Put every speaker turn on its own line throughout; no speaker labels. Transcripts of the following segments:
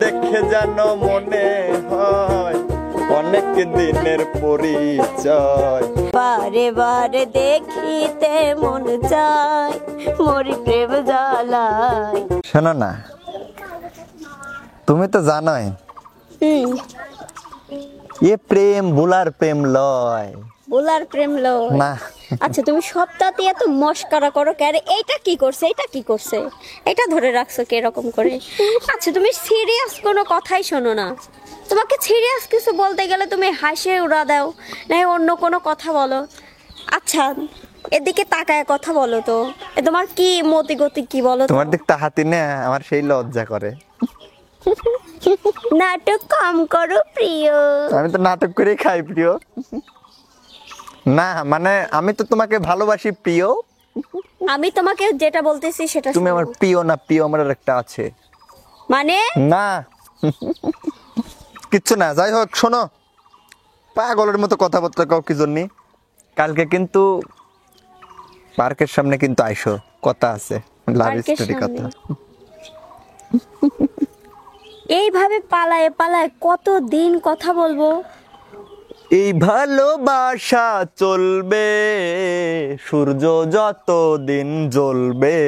দেখে যেন মনে হয় অনেক দিনের পরিচয়,
বারে বারে দেখিতে মন চায় মরি প্রেম জ্বালায়।
শোনো না, তুমি তো জানোই এ প্রেম বুলার প্রেম লয়।
বুলার প্রেম লয়
না।
আচ্ছা তুমি সপ্তাহে এত মস্কারা করো কেন? এইটা কি করছে, এটা কি করছে, এটা ধরে রাখছো কি এরকম করে? আচ্ছা তুমি সিরিয়াস কোনো কথাই শোনো না। তোমাকে সিরিয়াস কিছু বলতে গেলে তুমি হাসে উড়া দাও, না অন্য কোনো কথা বলো। আচ্ছা এদিকে তাকায় কথা বলো তো, এ তোমার কি মতি গতি কি বলো তো?
তোমার দিক তাহাতি না, আমার সেই লজ্জা করে।
নাটক কম করো প্রিয়।
আমি তো নাটক করেই খাই প্রিয়। না মানে আমি তো তোমাকে ভালোবাসি প্রিয়।
আমি তোমাকে যেটা বলতেছি সেটা
তুমি আমার প্রিয় না, প্রিয় আমার আর একটা আছে।
মানে
না কিচ্ছু না, যাই হোক শোনো, পাগলের মতো কথাবার্তা কাউ কি জন্য। কালকে কিন্তু পার্কের সামনে কিন্তু আইসো, কথা আছে, লাভ স্টোরি কথা।
এইভাবে পালায় পালায় কত দিন কথা বলবো?
এই ভালোবাসা চলবে সূর্য যত দিন জ্বলবে।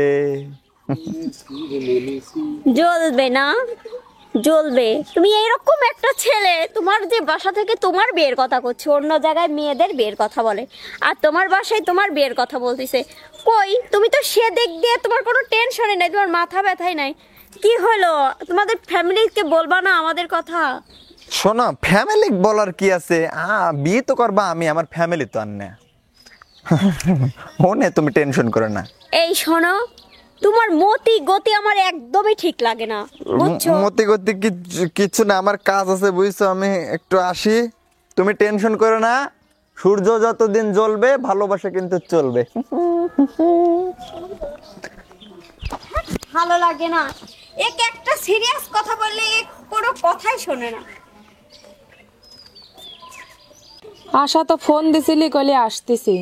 জ্বলবে না, জ্বলবে। তুমি এইরকম একটা ছেলে, তোমার যে বাসা থেকে তোমার বিয়ের কথা করছে, অন্য জায়গায় মেয়েদের বিয়ের কথা বলে, আর তোমার বাসায় তোমার বিয়ের কথা বলতেছে। কই তুমি তো সে দিক দিয়ে তোমার কোনো টেনশনই নাই, তোমার মাথা ব্যথাই নাই। কি হলো, তোমাদের ফ্যামিলিকে বলবা না আমাদের কথা?
শোনো, ফ্যামিলি বলার কি আছে, বিয়ে তো করবা আমি, আমার ফ্যামিলি তো আর না। ওনে তুমি টেনশন করো না।
এই শোনো, তোমার মতি গতি আমার একদমই ঠিক লাগে না, বুঝছো?
মতি গতি কিছু না, আমার কাজ আছে বুঝছো, আমি একটু আসি। তুমি টেনশন করো না, সূর্য যতদিন জ্বলবে ভালোবাসা কিন্তু চলবে।
ভালো লাগে না, এক একটা সিরিয়াস কথা বললে কোনো কথাই শোনে না।
আশা তো ফোন দিছিলি, কইলে আসতেছি।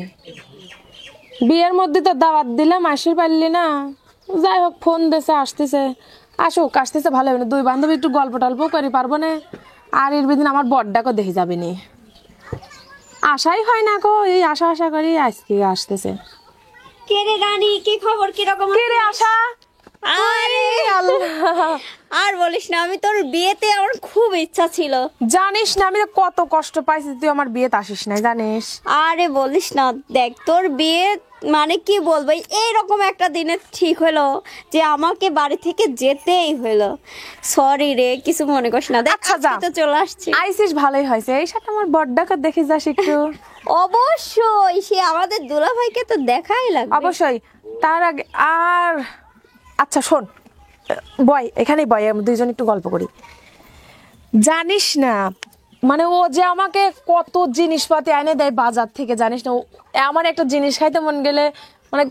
বিয়ের মধ্যে তো দাওয়াত দিলাম, আসতে পারলি না। যাই হোক ফোন দিছে, আসতেছে। আসুক, আসতেছে ভালো হবে না, দুই বান্ধবী একটু গল্প টল্প করি পারবো না। আর এর বেদিন আমার বড়টাকে দেখে যাবে নি, আশাই হয় না গো। এই আশা আশা করি আজকে আসতেছে।
কে রে রানী, কি খবর, কিরকম?
কে রে আশা?
আরে
আল্লাহ,
আর বলিস না, আমি তোর বিয়েতে আমার খুব ইচ্ছা ছিল।
জানিস না আমি তো কত কষ্ট পাইছি, তুই আমার বিয়েতে আসিস না জানিস।
আরে বলিস না, দেখ তোর বিয়ে মানে কি বলবো, এইরকম একটা দিনে ঠিক হলো যে আমাকে বাড়ি থেকে যেতেই হলো। সরি রে, কিছু মনে করিস না। দেখ
আচ্ছা যা,
আজকে তো চলে আসছি।
আইসিস ভালোই হয়েছে। এই সাথে আমার বড়টাকে দেখে যাস একটু।
অবশ্যই, সে আমাদের দুলাভাইকে তো দেখাই লাগবে।
অবশ্যই, তার আগে আর আচ্ছা শোন, বয় এখানেই বয়, আমরা দুইজন একটু গল্প করি। জানিস না মানে ও যে আমাকে কত জিনিসপাতি এনে দেয় বাজার থেকে, জানিস না? আমার একটা জিনিস খাইতে মন গেলে মানে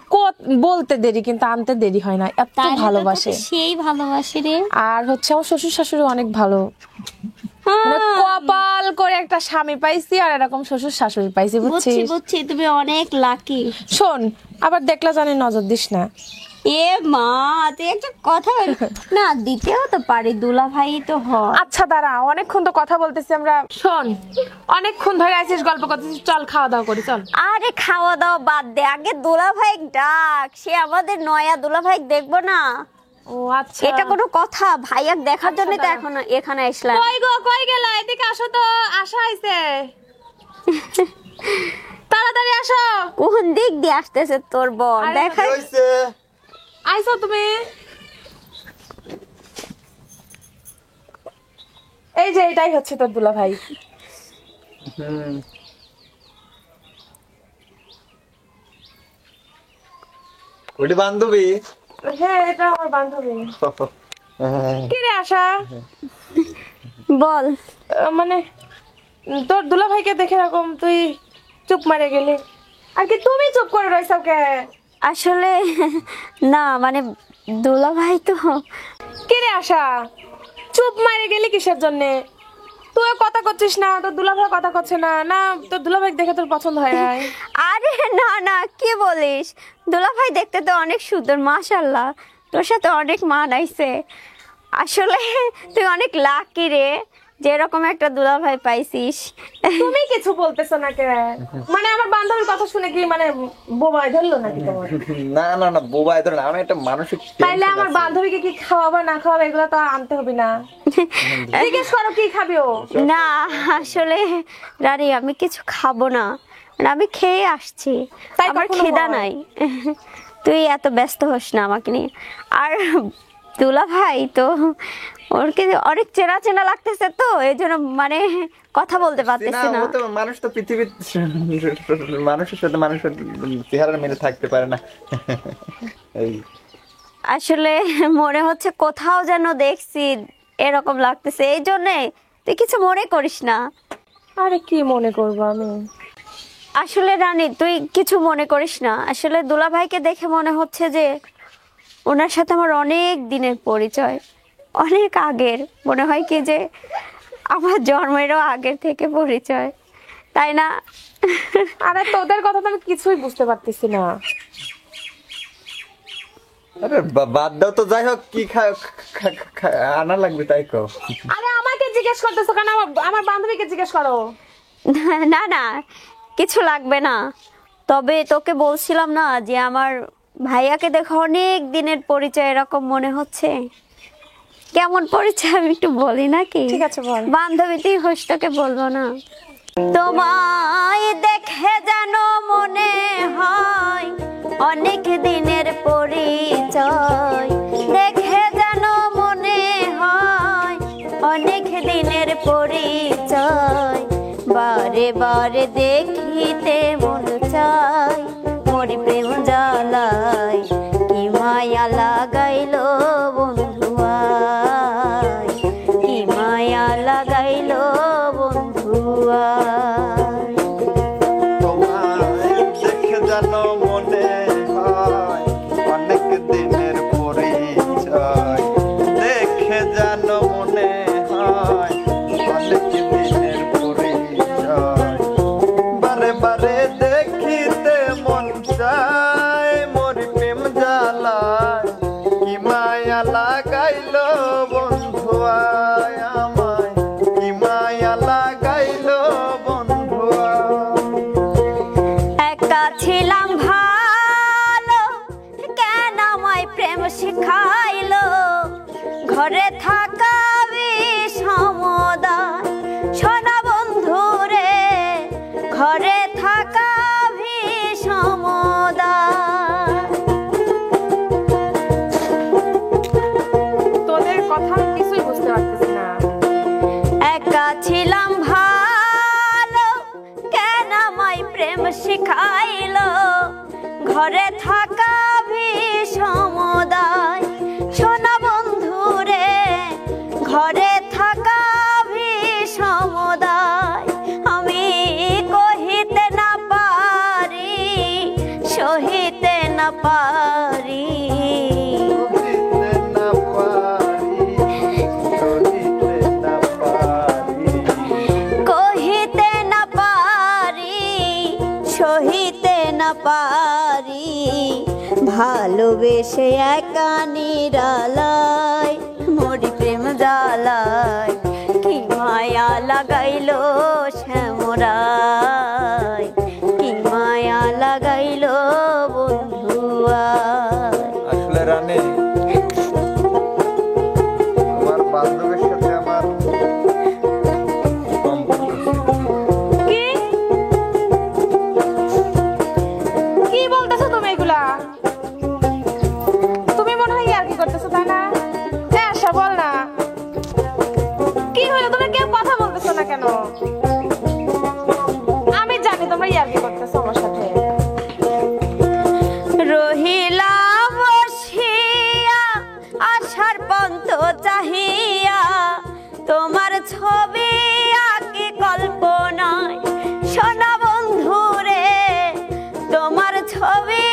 বলতে দেরি কিন্তু আনতে দেরি হয় না, এত ভালোবাসে।
সেই ভালোবাসে রে।
আর হচ্ছে আমার শ্বশুর শাশুড়ি অনেক ভালো, মানে কপাল করে একটা স্বামী পাইছি আর এরকম শ্বশুর শাশুড়ি পাইছি,
বুঝছি
বুঝছিস?
বুঝছি, তুমি অনেক লাকি।
শোন, আবার দেখলা জানি নজর দিস না।
এ মা, তুই একটা কথা বল না, দিতেও তো পারি, দুলাভাই তো হয়।
আচ্ছা দাঁড়া, অনেকক্ষণ তো কথা বলতেছি আমরা। শোন, অনেকক্ষণ ধরে আছিস গল্প করতেছিস, চল খাওয়া দাওয়া করি চল।
আরে খাওয়া দাওয়া বাদ দে, আগে দুলাভাই ডাক, সে আমাদের নয়া দুলাভাই দেখবো না।
ও আচ্ছা,
এটা কোনো কথা? ভাইয়াক দেখার জন্য তো এখন এখানে আসলাম।
কই গো, কই গেলা? এদিকে আসো তো, আশা আইছে। তাড়াতাড়ি আসো।
কোন দিক দিয়ে আসতেছে তোর বোন?
আরে
দেখা
আইছো তুমি? এই যে এটাই হচ্ছে তোর দুলা ভাই।
ওটি বান্ধবী?
হ্যাঁ, এটা আমার বান্ধবী। কি রে আশা,
বল।
মানে তোর দুলা ভাইকে দেখে এরকম তুই চুপ মারে গেলি, আর কি তুমি চুপ করে রইছ কে?
আসলে না মানে দুলাভাই তো।
কি রে আশা, চুপ মারে গেলি কিসের জন্য? তুই কথা করছিস না, তোর দুলাভাই কথা করছে না, না তোর দুলাভাই দেখে তোর পছন্দ হয় নাই?
আরে না না, কি বলিস, দুলাভাই দেখতে তো অনেক সুন্দর, মাশাআল্লাহ, তোর সাথে অনেক মানাইছে। আসলে তুই অনেক লাকি রে, যে এরকম একটা দুলাভাই পাইছিস।
তুমি কিছু বলতেছো না কে? মানে আমার বান্ধবীর কথা শুনে কি মানে বোবাই ধরলো নাকি তোমার?
না না না বোবাই ধরে না, আমি একটা মানসিক
তাইলে আমার বান্ধবীকে কি খাওয়াবা না খাওয়াবা এগুলো তো আনতে হবে না? জিজ্ঞেস করো কি খাবে ও।
না আসলে রানী আমি কিছু খাবো না, মানে আমি খেয়ে আসছি,
তাই
আমার
কখনো
খিদা
হয়?
নাই। তুই এত ব্যস্ত হোস না আমাকে নিয়ে। আর দুলা ভাই তো ওর কি অনেক চেনা চেনা লাগতেছে, তো এই জন্য মানে কথা বলতে পারতেছি না।
ও তো মানুষ, তো পৃথিবীর মানুষের সাথে মানুষের চেহারা মিলে থাকতে পারে না। এই
আসলে মনে হচ্ছে কোথাও যেন দেখছি এরকম লাগতেছে, এই জন্যে তুই কিছু মনে করিস না।
আরে কি মনে করবো আমি?
আসলে রানী তুই কিছু মনে করিস না, আসলে দুলাভাইকে দেখে মনে হচ্ছে যে ওনার সাথে আমার অনেক দিনের পরিচয়, অনেক আগের, মনে হয় কি যে আমার জন্মেরও আগের থেকে পরিচয়, তাই না?
আরে তোদের কথা তো আমি কিছুই বুঝতে পারতেছি না।
আরে বাদ দাও তো, যাই হোক কি আনা লাগবে তাই কও।
আরে আমাকে জিজ্ঞেস করতেছো কেন? আমার বান্ধবীকে জিজ্ঞেস করো।
না না কিছু লাগবে না, তবে তোকে বলছিলাম না যে আমার ভাইয়াকে দেখে অনেক দিনের পরিচয় এরকম মনে হচ্ছে। কেমন পরিচয় আমি একটু বলি নাকি?
ঠিক আছে, বল।
বান্ধবী তুই হোস, তোকে বলবো না। তোমায় দেখে যেন মনে হয় অনেক দিনের পরিচয়, দেখে যেন মনে হয় অনেক দিনের পরিচয়, বারে বারে দেখিতে মন চায় মোর প্রেম জ্বালায়, কি মায়া লাগাইলো বন্ধু আয়, কি মায়া লাগাইলো বন্ধু আয়।
তোমায় দেখে যেন মনে হয় অনেক দিনের পরিচয়, দেখে যেন মনে হয় অনেক দিনের পরিচয়, বারে বারে দেখিতে মন চায় মোর প্রেম জ্বালায়, কি মায়া লাগাইলো বন্ধু আয় আমায়, কি মায়া লাগাইলো বন্ধু আয়।
একা ছিলাম ভালো, কেন আমায় প্রেম শিখাইলো, ঘরে থাকা বিষমদায়, সোনা বন্ধু রে ঘরে থাকা বিষমদায়।
তোদের কথা আমি কিছুই বুঝতে পারতেছি না।
একা ছিলাম ভালো, কেন আমায় প্রেম শিখাইলো, ঘরে থাকা বিষমদায়, সোনা বন্ধু রে ঘরে থাকা বিষমদায়, আমি কহিতে না পারি সহিতে না পারি,
সহিতে না পারি, সহিতে না পারি,
কহিতে না পারি সহিতে না পারি, ভালোবেসে একা নিরালায় মোরি প্রেম জ্বালায়, কি মায়া লাগাইলো শ্যামরায়, কি মায়া লাগাইলো বন্ধু আয়।
আসলে রানী আমার বান্ধবীর সাথে আমার সম্পর্ক ছিল।
কি কি বলতেছো তুমি এগুলা? তুমি মনে হয় আর কি করতেছো তাই না? আশা বল না কি হলো, তুমি কেউ কথা বলতেছো না কেন? আমি জানি তোমরা ইয়ার কি করতেছো আমার সাথে।
রহিলা বসিয়া আশার পন্ত চাহিয়া, তোমার ছবি আঁকি কল্পনায়, সোনা বন্ধু রে তোমার ছবি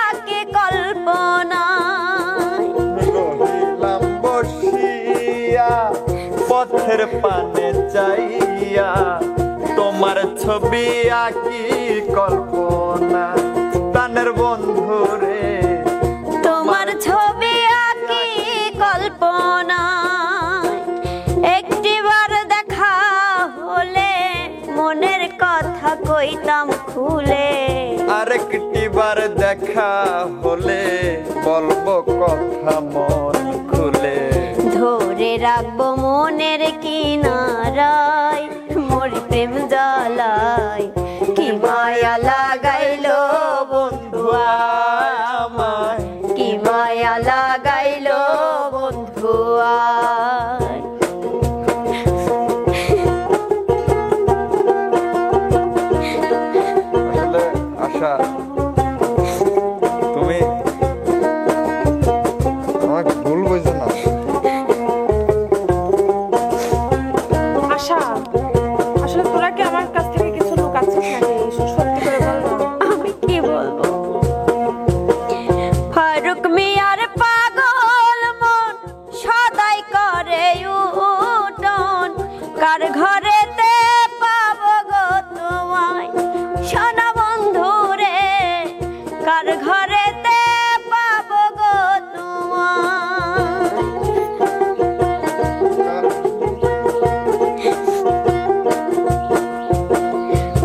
আঁকি কল্পনায়,
রহিলাম বসিয়া পথের পানে চাইয়া, তোমার ছবি আঁকি কল্পনা, প্রাণের বন্ধু রে
তোমার ছবি আঁকি কল্পনা। কইতাম খুলে,
আরেকটি বার দেখা হলে বলবো কথা মন খুলে।
ধরে রাখবো মনের কিনারায় মোর প্রেম জ্বালায়, কি মায়া লাগাইলো বন্ধু আমায়, কি মায়া লাগাইলো বন্ধু আয়।
আসলে আশা, তুমি আমাকে ভুল বুঝো না।
আশা, আসলে তোরা কি আমার কাছ থেকে কিছু লুকাচ্ছিস নাকি? সত্যি করে বল না।
আমি কি বলবো, ফারুক মিয়ার পাগল মন সদাই করে উঠন, কার ঘরেতে পাবো গো তোমায় সোনা বন্ধু রে, কার ঘরেতে পাবো গো তোমায়।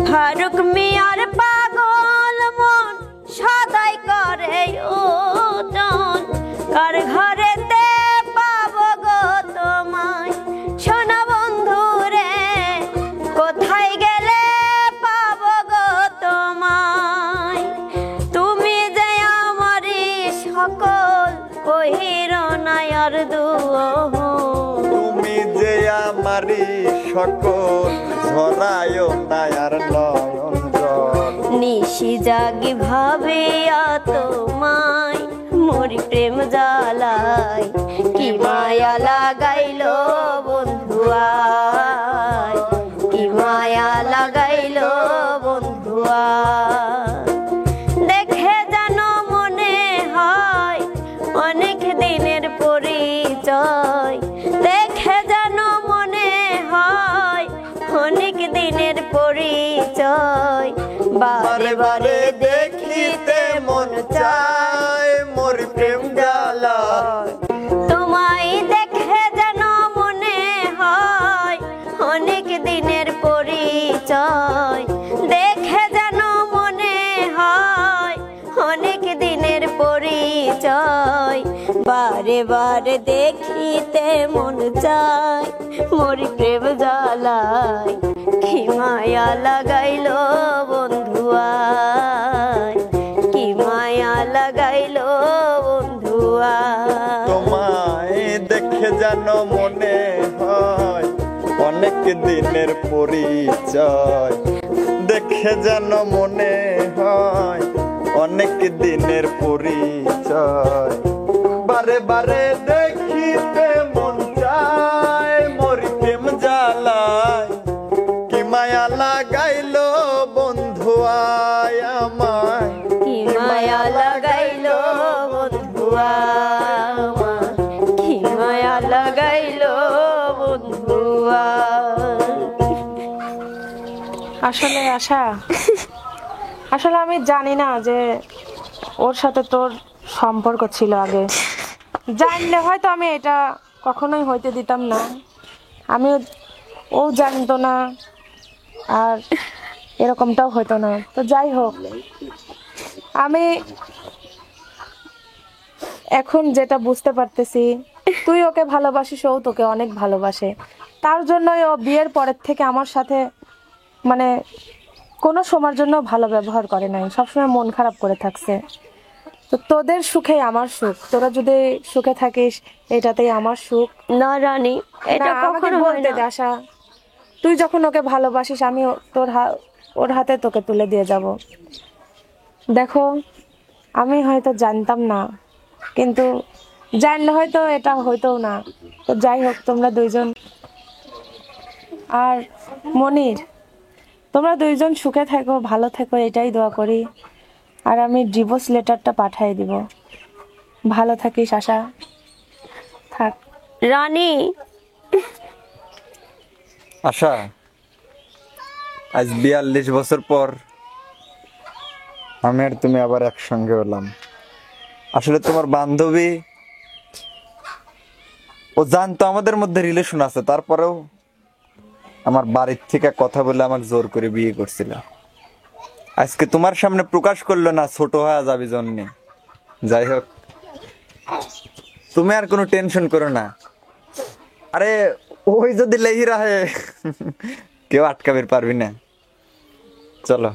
ফারুক মিয়ার পাগল মন সদাই করে উঠন, কার ঘরেতে পাবো গো তোমায় সোনা বন্ধু রে, কোথায় গেলে পাবো গো তোমায়। তুমি যে আমারই সকল কহিরো না আর দুঃখ,
তুমি যে আমারই সকল ঝরায়ও না আর নয়ন জল।
নিশি জাগি ভাবিয়া তোমায় মোর প্রেম জ্বালায়, কি মায়া লাগাইলো বন্ধু আয়, কি মায়া লাগাইলো বন্ধু আয়। দেখে যেন মনে হয় অনেক দিনের পরিচয়, দেখে যেন মনে হয় অনেক দিনের পরিচয়, বারে বারে দেখিতে মন চায়
মোর প্রেম জ্বালায়।
তোমায় দেখে যেন মনে হয় অনেক দিনের পরিচয়, দেখে যেন মনে হয় অনেক দিনের পরিচয়, বারে বারে দেখিতে মন চায় মোর প্রেম জ্বালায়, কি মায়া লাগাইলো বন্ধু আয়, কি মায়া লাগাইলো বন্ধু আয়।
তোমায় দেখে যেন মনে হয় অনেক দিনের পরিচয়, দেখে যেন মনে হয় অনেক দিনের পরিচয়, বারে বারে দেখিতে মন চায় মোর প্রেম জ্বালায়, কি মায়া লাগাইলো বন্ধু আয় আমায়,
কি মায়া লাগাইলো বন্ধু আমার, কি মায়া লাগাইলো বন্ধু আমার।
আসলে আশা, আসলে আমি জানি না যে ওর সাথে তোর সম্পর্ক ছিল আগে। জানলে হয়তো আমি এটা কখনোই হইতে দিতাম না। আমি, ও জানতো না আর এরকমটাও হতো না। তো যাই হোক, আমি এখন যেটা বুঝতে পারতেছি, তুই ওকে ভালোবাসিস, ও তোকে অনেক ভালোবাসে। তার জন্যই ও বিয়ের পরের থেকে আমার সাথে মানে কোনো সময়ের জন্য ভালো ব্যবহার করে নাই, সবসময় মন খারাপ করে থাকছে। তো তোদের সুখেই আমার সুখ, তোরা যদি সুখে থাকিস এটাতেই আমার সুখ।
না রানী, এটা
না, আমাকে
কখনো হয়
বলতে
না।
দে আশা, তুই যখন ওকে ভালোবাসিস আমি ওর হাতে তোকে তুলে দিয়ে যাব। দেখো, আমি হয়তো জানতাম না, কিন্তু জানলে হয়তো এটা হইতোও না। তো যাই হোক, তোমরা দুইজন আর মনির, তোমরা দুইজন সুখে থাকো, ভালো থাকো, এটাই দোয়া করি। আর আমি ডিভোর্স লেটারটা পাঠিয়ে দিব। ভালো থাকিস আশা, থাক।
রানী,
আশা, আজ 42 বছর পর আমি আর তুমি আবার একসঙ্গে হলাম। আসলে তোমার বান্ধবী, ও জানতো আমাদের মধ্যে রিলেশন আছে, তারপরেও আমার বাড়ির থেকে কথা বলে আমাকে জোর করে বিয়ে করছিল। আজকে তোমার সামনে প্রকাশ করলো না, ছোট হয়ে যাবে জন্য। যাই হোক, তুমি আর কোনো টেনশন করো না। আরে ওই যদি লেহি রাহে কেউ আটকাবে পারবি না। চলো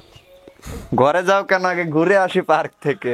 ঘরে যাও কেন, আগে ঘুরে আসি পার্ক থেকে।